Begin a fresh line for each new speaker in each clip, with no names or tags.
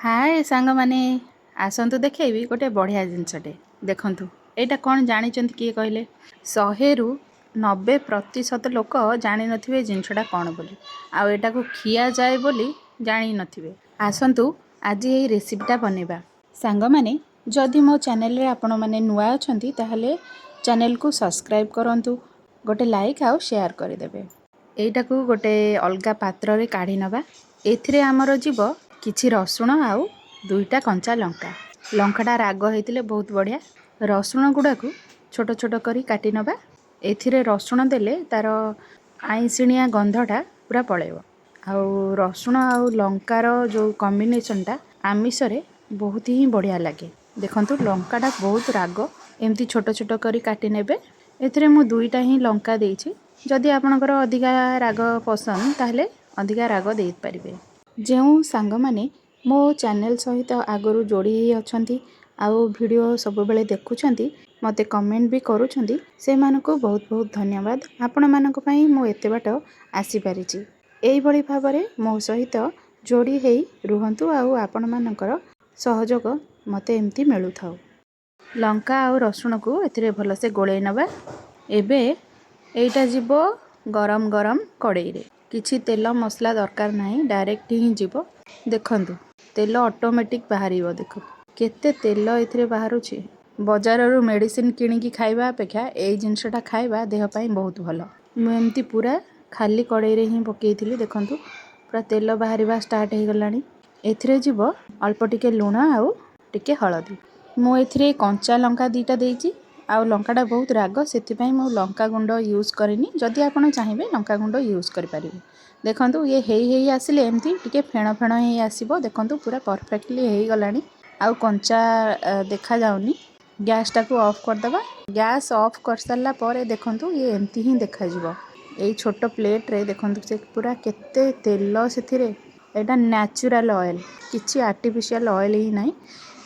हाय सांग माने आसतु देखेबी गोटे बढ़िया जिनसटे देखंतु एटा कौन जानिचंत किए कहले 100 ରୁ 90% लोक जानी नथिबे जिनसटा कौन बोली आ एटा को खिया जाए बोली जानी नथिबे। आसतु आज ये रेसिपीटा बनेबा सांग माने जदि मो चैनल रे आपण माने नुआ अछंती ताहले चैनल को सब्सक्राइब करंतु गोटे लाइक आउ शेयर कर देबे। एटा को गोटे अलगा पात्र रे काढी नबा एथिरे हमर जीव किछि रसुण आउ 2टा कंचा लंका लंकाटा राग होइतिले बहुत बढ़िया। रसुण गुडा को छोट छोट करी काटी नबा एथिरे रसुण देले तार आइसिणिया गंधटा पूरा पळेबो आउ रसुण आउ लंकार जो कॉम्बिनेशनटा आमिष रे बहुत ही बढ़िया लागे। देखंतु लंकाटा बहुत राग एमती छोट छोट करी काटी नेबे। एथिरे मु 2टा ही लंका देइछि जदि आपनकर अधिका राग पसंद ताहले अधिका राग देइ परिबे। जेउ सांग माने मो चैनल सहित आगरू जोड़ी ही अछंती आउ वीडियो सब बेले देखुछंती मते कमेंट भी करूछंती से मानको बहुत बहुत धन्यवाद। आपण मानको पई मो एते बाट आसी परिची एई भली भाबरे मो सहित जोड़ी हेई रुहंतु आउ आपण मानकर सहयोग मते एमती मिलु थाउ। लंका आउ रसुण को एथिरे भल से गोळेई नबा। एबे एइटा जीवो गरम गरम कड़ाई रे किछि तेल मसला दरकार नाही डायरेक्ट ही जीवो। देखंतु तेल ऑटोमेटिक बाहरिबो देखो केते तेल एथिरे बाहरुछि। बाजार रो मेडिसिन किनिकी खाइबा अपेक्षा एई जिंसटा खाइबा देह पई बहुत भलो। मु एमती पूरा खाली कड़ाई रे ही पकेइथिली देखंतु पूरा तेल बाहरिबा स्टार्ट हे गलानी। एथिरे जीवो अल्प टिके लूण आउ टिके हळदी। मु एथिरे कंचा लंका 2टा देइछि आउ लंकाटा बहुत राग सेति पई मु लंका गुंड यूज करेनी जदि आपण चाहिबे लंका गुंड यूज करि परिबे। देखंतु ये हेई आसिले एमती टिके फेण फेण हे आसीबो देखंतु पूरा परफेक्टली हेई गलानी आउ कंचा देखा जाउनी। गैस टाको ऑफ कर दबा। गैस ऑफ कर सारला परे देखंतु ये एमती ही देखा जिवो। एई छोटो प्लेट रे देखंतु से पूरा केते तेल सेथिरे एटा नेचुरल ऑयल किछि आर्टिफिशियल ऑयल ही नाही।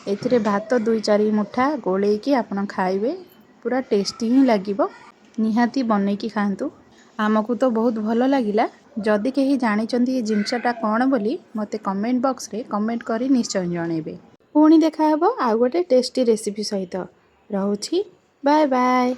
एथिरे भात 2-4 मुठा गोळेई की आपण खाइबे पूरा टेस्टी ही लागिबो। निहाती बनै की खांतु आमको तो बहुत भलो लागिला। जदि केही जानिचंती ये जिंसटा कोन बोली मते कमेंट बॉक्स रे कमेंट करी निश्चय जणेबे। पुणी देखा हबो आ गोटे टेस्टी रेसिपी सहित। रहउछि बाय बाय।